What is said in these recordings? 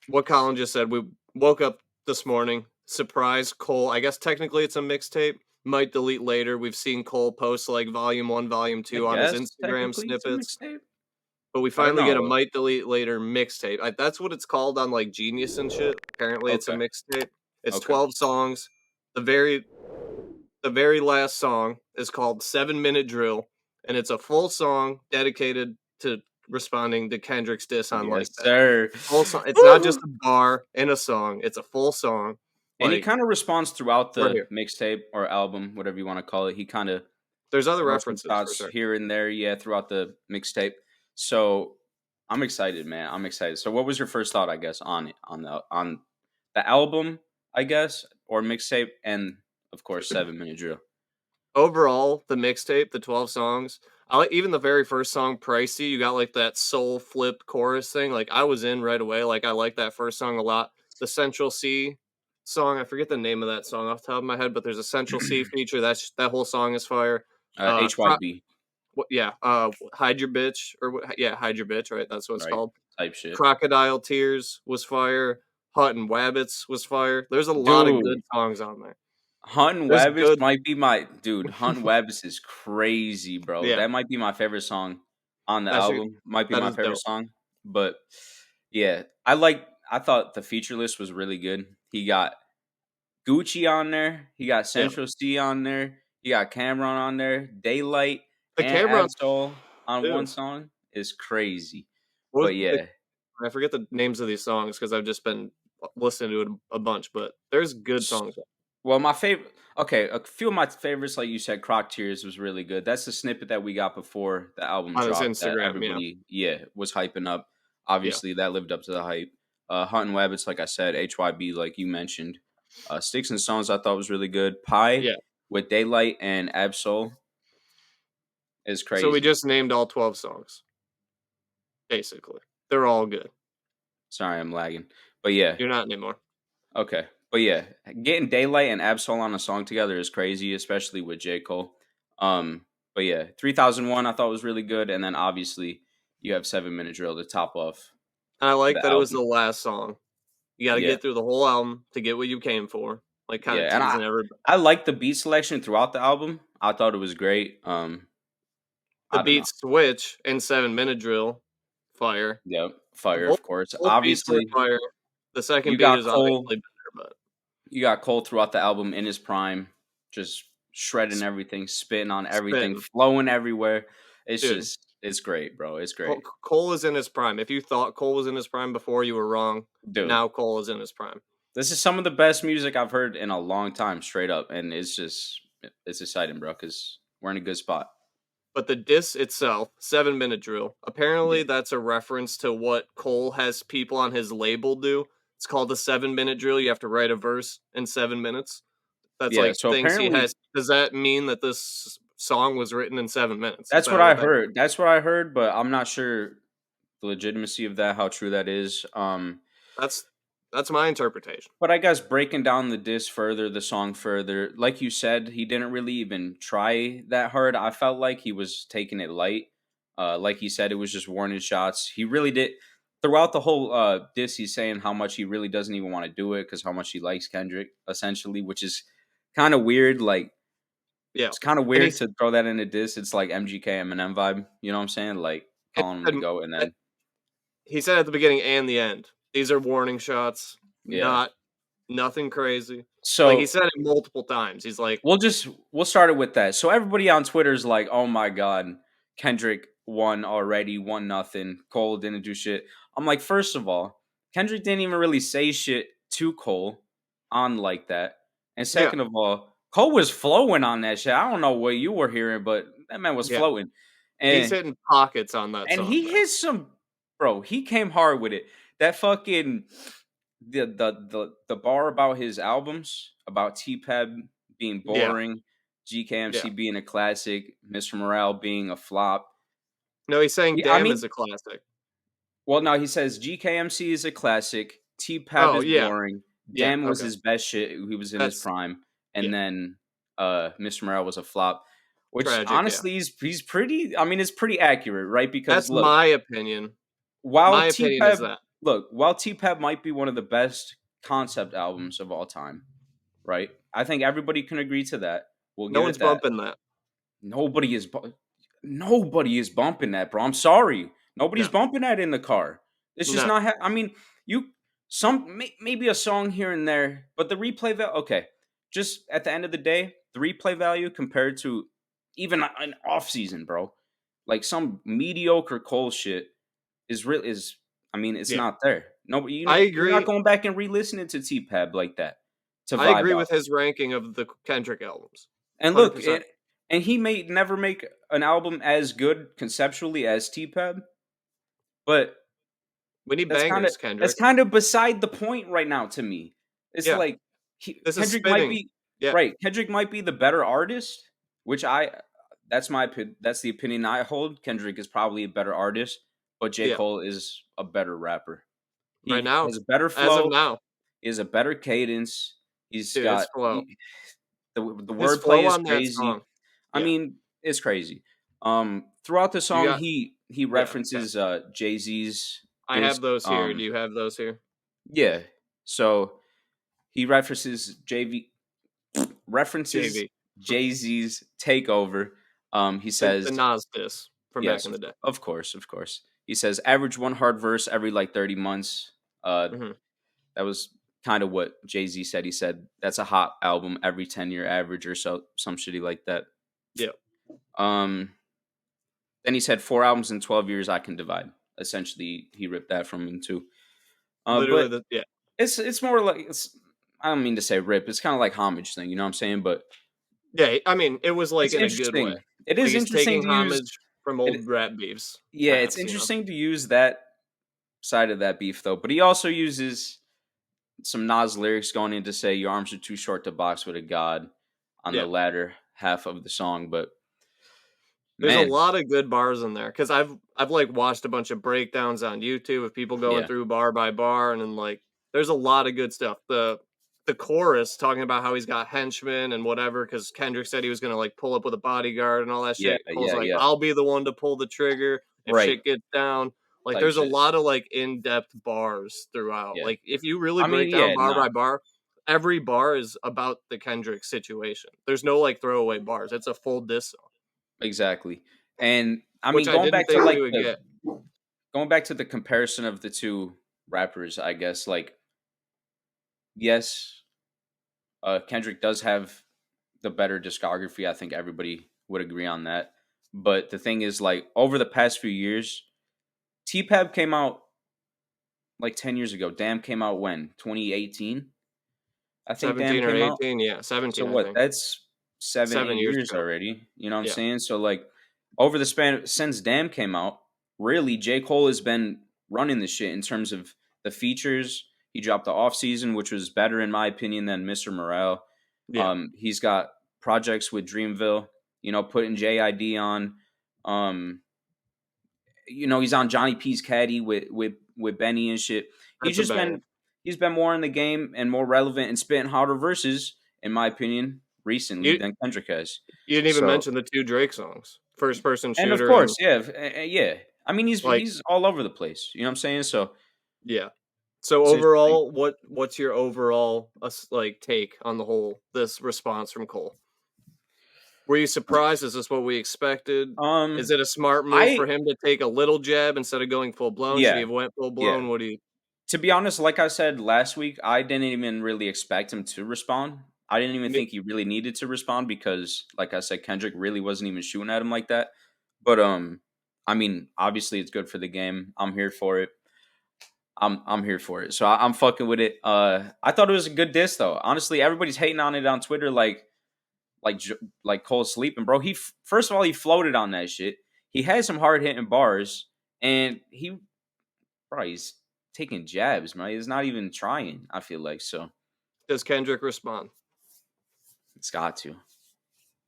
what Colin just said. We woke up this morning, surprise Cole. I guess technically it's a mixtape. Might delete later. We've seen Cole post like volume one, volume I two on his guess Instagram technically it's a snippets. mixtape. But we I don't finally get a know. might delete later mixtape. That's what it's called on like Genius and shit. Apparently, it's a Okay. mixtape. It's Okay. 12 songs. The very the very last song is called 7 Minute Drill, and it's a full song dedicated to responding to Kendrick's diss on Yes, like that. sir. Full song. It's not just Woo! a bar in a song. It's a full song. And he Like kind of responds throughout right the here. mixtape or album, whatever you want to call it. He kind of There's other throws some references for thoughts sure. here and there, yeah, throughout the mixtape. So I'm excited, man. I'm excited. So what was your first thought, I guess, on it, on the album, I guess, or mixtape, and of course 7 Minute Drill. Overall, the mixtape, the 12 songs, I like even the very first song, Pricey, you got like that soul flip chorus thing. Like I was in right away. Like I like that first song a lot. The Central C song, I forget the name of that song off the top of my head, but there's a Central C feature. That whole song is fire. HYB, Yeah, Hide Your Bitch yeah, Hide Your Bitch, right? That's what it's right? called. Type shit. Crocodile Tears was fire. Hut and Wabbits was fire. There's a lot of good Dude, songs on there. Hunt and There's Wabbits good might be my dude. Hunt and Wabbits is crazy, bro. yeah, That might be my favorite song on the that's your album. Might be that my is favorite dope. song. But yeah, I thought the feature list was really good. He got Gucci on there. He got Yeah. Central C on there. He got Cameron on there. Daylight The and Cameron Absol on one too. song is crazy. What But was the yeah, I forget the names of these songs because I've just been listening to it a bunch, but there's good s- songs well, my favorite. Okay, a few of my favorites, like you said, Croc Tears was really good. That's the snippet that we got before the album on his dropped that Instagram, yeah. everybody, yeah, was hyping up. Yeah. Obviously, that lived up to the hype. Hunt and Wabbits, like I said, HYB, like you mentioned. Sticks and Stones, I thought was really good. Pie Yeah. with Daylight and Absol is So we crazy. just named all 12 songs, basically. They're all good. Sorry, I'm lagging. But yeah, You're not anymore. okay. But yeah, getting Daylight and Absol on a song together is crazy, especially with J. Cole. But yeah, 3001 I thought was really good. And then obviously you have 7 Minute Drill to top off And I like the that it was the album. last song. You gotta Yeah. get through the whole album to get what you came for. Like kinda Yeah. And teasing everybody. I like the beat selection throughout the album. I thought it was great. The I don't know. beat switch in 7 Minute Drill, fire. Yeah. Fire, Both of course. both beats were Obviously, fire. The second you beat got is Cole. obviously better, but You got Cole throughout the album in his prime, just shredding s everything, spitting on everything, spitting. flowing everywhere. Dude, It's great, bro. It's great. Cole is in his prime. If you thought Cole was in his prime before, you were wrong. Dude, Now Cole is in his prime. this is some of the best music I've heard in a long time, straight up. And it's exciting, bro, because we're in a good spot. But the diss itself, 7 Minute Drill, Yeah. apparently that's a reference to what Cole has people on his label do. It's called a 7 minute drill. You have to write a verse in 7 minutes. That's Yeah. like So things he apparently, has. Does that mean that this song was written in 7 minutes? Is that's what that I what that means? heard. That's what I heard, but I'm not sure the legitimacy of that, how true that is. That's that's my interpretation. But I guess breaking down the diss further, the song further, like you said, he didn't really even try that hard. I felt like he was taking it light. Like he said, it was just warning shots. He really did throughout the whole diss. He's saying how much he really doesn't even want to do it because how much he likes Kendrick, essentially, which is kind of weird. Like Yeah, it's kind of and weird to throw that in a diss. It's like MGK Eminem vibe. You know what I'm saying? Like calling him the and goat, and then he said at the beginning and the end, these are warning shots, yeah. not nothing crazy. Like he So said it multiple times. He's like, we'll start it with that. So everybody on Twitter is like, "Oh my god, Kendrick won already, 1-0. Cole didn't do shit." I'm like, first of all, Kendrick didn't even really say shit to Cole on like that. And yeah, second of all, Cole was flowing on that shit. I don't know what you were hearing, but that man was yeah, floating. he's And hitting pockets on that and song, he man. hit some bro, he came hard with it. That fucking the bar about his albums, about T-Peb being Yeah, boring, yeah. GKMC being a classic, Mr. Morale being a flop. No, he's saying I "Damn" mean, is a classic. well, no, he says GKMC is a classic, T-Peb Oh is yeah, boring, yeah. Damn was Okay, his best shit. He was in his that's prime, yeah, and then Mr. Morale was a flop. Which tragic. Yeah, honestly, he's pretty. I mean, it's pretty accurate, right? Because that's look, my opinion. while My opinion is T-Peb that. look, while T-Pep might be one of the best concept albums of all time, right? I think everybody can agree to that. We'll No give one's it that. bumping that. Nobody is nobody is bumping that, bro. I'm sorry. Nobody's No, bumping that in the car. It's just no. not I mean, you maybe a song here and there, but the replay value, okay. Just at the end of the day, the replay value compared to even an off season, bro. Like some mediocre Cole shit is I mean, it's Yeah, not there. No, I you're not agree. going back and re-listening to T-Pab like that to I vibe agree off with of. his ranking of the Kendrick albums. And look, 100%. and he may never make an album as good conceptually as T-Pab, but We need that's kind of bangers, Kendrick. beside the point right now to me. It's Yeah, like this is Kendrick might spitting. be Yeah, right. Kendrick might be the better artist, which that's the opinion I hold. Kendrick is probably a better artist, but J. yeah. Cole is a better rapper. Right He now, has a better as of flow. now, He has a better cadence. He's dude, his got flow, the his wordplay flow is on that crazy. song. I Yeah, mean, it's crazy. Throughout the you song, got. he Yeah, okay. references Jay Z's I disc. have those here. Do you have those here? Yeah, so he references JV, Jay Z's Takeover. He the says, Nas diss from back yes, in the day. of course, of course. He says, average one hard verse every like 30 months. Hmm. That was kind of what Jay Z said. He said that's a hot album every 10-year average or so, some shitty like that. Yeah, Um, then he said 4 albums in 12 years I can divide. Essentially, he ripped that from him too. literally But the yeah. it's more like it's. I don't mean to say rip. It's kind of like homage thing. You know what I'm saying? But Yeah, I mean, it was like it's in a good way. interesting. It Like is he's interesting taking to use. homage from It old rap beefs yeah, it's past, you know. interesting to use that side of that beef though. But he also uses some Nas lyrics going in to say your arms are too short to box with a god on the Yeah. latter half of the song. But There's a man, lot of good bars in there because I've like watched a bunch of breakdowns on YouTube of people going yeah, through bar by bar, and then like there's a lot of good stuff. The chorus talking about how he's got henchmen and whatever because Kendrick said he was gonna like pull up with a bodyguard and all that yeah, shit. Cole's yeah, like, yeah. I'll be the one to pull the trigger if Right, shit gets down. Like type there's a shit. lot of like in depth bars throughout. Yeah. Like if you really I break mean, down yeah, bar no, by bar, every bar is about the Kendrick situation. There's no like throwaway bars. It's a full diss song, exactly. And I which mean, I didn't think we would get. going back to the comparison of the two rappers, I guess like yes, Kendrick does have the better discography. I think everybody would agree on that. But the thing is, like over the past few years, T-Pab came out like 10 years ago. Damn came out when 2018. I think Damn 17 or came out. 18, yeah, So 17, I what? think. That's seven, 7 eight years years ago. already. You know what I'm Yeah. saying? So like over the span since Damn came out, really J. Cole has been running the shit in terms of the features. He dropped the off season, which was better in my opinion than Mr. Morale. Yeah. He's got projects with Dreamville, putting JID on. Um, he's on Johnny P's Caddy with Benny and shit. He's That's a just banger. been more in the game and more relevant and spitting harder verses, in my opinion, recently You than Kendrick has. you didn't even So, mention the 2 Drake songs. First Person and of Shooter course, and, yeah, yeah. I mean, he's like he's all over the place. You know what I'm saying? So yeah. So, it's interesting. overall, what's your overall, like, take on the whole this response from Cole? Were you surprised? Is this what we expected? Is Um, it a smart move I for him to take a little jab instead of going full blown? Should he yeah, have went full yeah. blown? What do you To be honest, like I said last week, I didn't even really expect him to respond. I didn't even me think he really needed to respond because, like I said, Kendrick really wasn't even shooting at him like that. But I mean, obviously it's good for the game. I'm here for it. I'm here for it. So I'm fucking with it. I thought it was a good diss though. Honestly, everybody's hating on it on Twitter, like like Cole sleeping, bro. First of all, he floated on that shit. He had some hard hitting bars, and he's taking jabs, man. He's not even trying. I feel like so. does Kendrick respond? It's got to.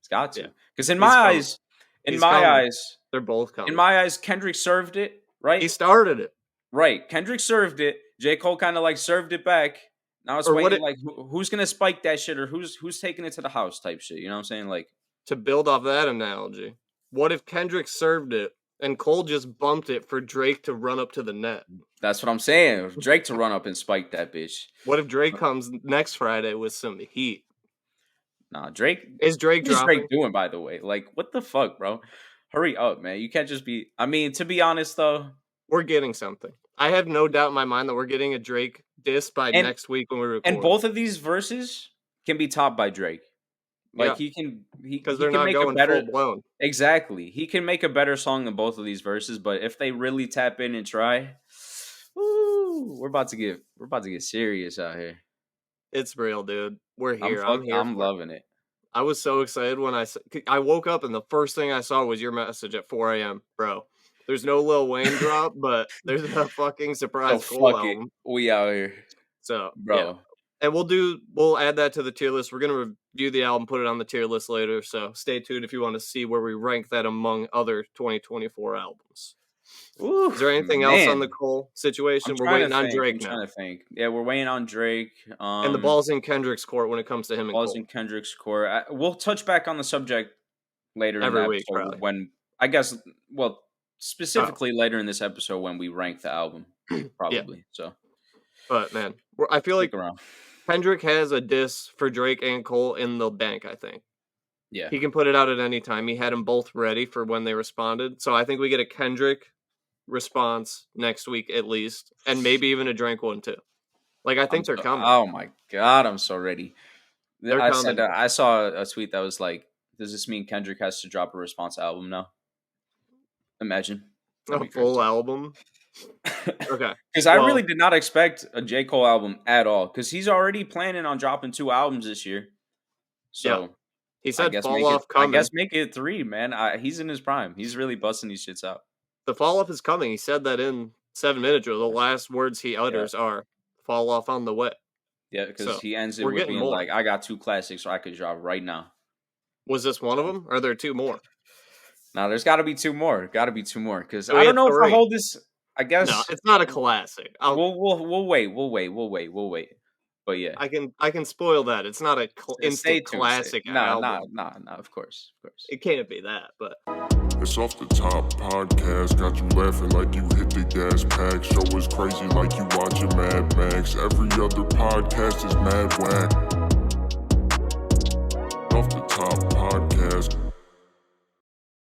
It's got Yeah. to. Because He's coming. in He's my coming. eyes, They're both in coming. my eyes, Kendrick served it. He Right. started it. Right. Kendrick served it. J. Cole kind of like served it back. Now it's Or what waiting it like who's gonna spike that shit or who's taking it to the house type shit. You know what I'm saying? Like to build off that analogy, what if Kendrick served it? And Cole just bumped it for Drake to run up to the net. That's what I'm saying. Drake to run up and spike that bitch. What if Drake comes next Friday with some heat? Nah, Drake. Is Drake What is Drake dropping? doing, by the way? Like, what the fuck, bro? Hurry up, man. You can't just be. I mean, to be honest, though, We're getting something. I have no doubt in my mind that we're getting a Drake diss by and next week when we and record. both of these verses can be topped by Drake. Like Yeah, he can because he they're can not make a going full better blown. exactly. He can make a better song than both of these verses, but if they really tap in and try, woo, we're about to get serious out here. It's real, dude. We're here. I'm here I'm for it. loving it. I was so excited when I woke up and the first thing I saw was your message at 4 a.m., bro. There's no Lil Wayne drop, but there's a fucking So surprise Cole fuck it. album. We out here, So yeah, bro. and we'll add that to the tier list. We're gonna review the album, put it on the tier list later. So stay tuned if you want to see where we rank that among other 2024 albums. Ooh, Is there anything else on the man. Cole situation? We're waiting on I'm Drake now, trying to think. Yeah, we're waiting on Drake. and the ball's in Kendrick's court when it comes to him and Balls Cole in Kendrick's court. We'll touch back on the subject later in the every week, episode probably. when I guess specifically later in this episode when we rank the album, Yeah, probably. So but man, I feel stick like around. Kendrick has a diss for Drake and Cole in the bank. I think Yeah, he can put it out at any time. He had them both ready for when they responded. So I think we get a Kendrick response next week at least, and maybe even a Drake one too. Like I think they're coming. oh my god, I'm so ready. They're I said coming. that I saw a tweet that was like, "Does this mean Kendrick has to drop a response album now?" Imagine that'd A be full crazy. album. Okay. Because I Well, really did not expect a J. Cole album at all. Because he's already planning on dropping 2 albums this year. yeah. So He said fall off I guess coming. make it 3, man. He's in his prime. He's really busting these shits out. The fall off is coming. He said that in 7 minutes ago. The last words he Yeah. utters are fall off on the way. Yeah, because So he ends it we're with getting being more. like, I got 2 classics so I could drop right now. Was this one of So them? Or are there two more? now there's gotta be 2 more. Gotta be 2 more. Because So I we don't had know if I three. hold this. I No, guess it's not a classic. we'll wait. We'll wait. But yeah. I can spoil that. It's not a Stay instant tuned. classic Nah, album. of course. Of course. It can't be that, but It's off the top podcast, got you laughing like you hit the gas pack. Show is crazy like you watching Mad Max. Every other podcast is mad whack. Off the top podcast.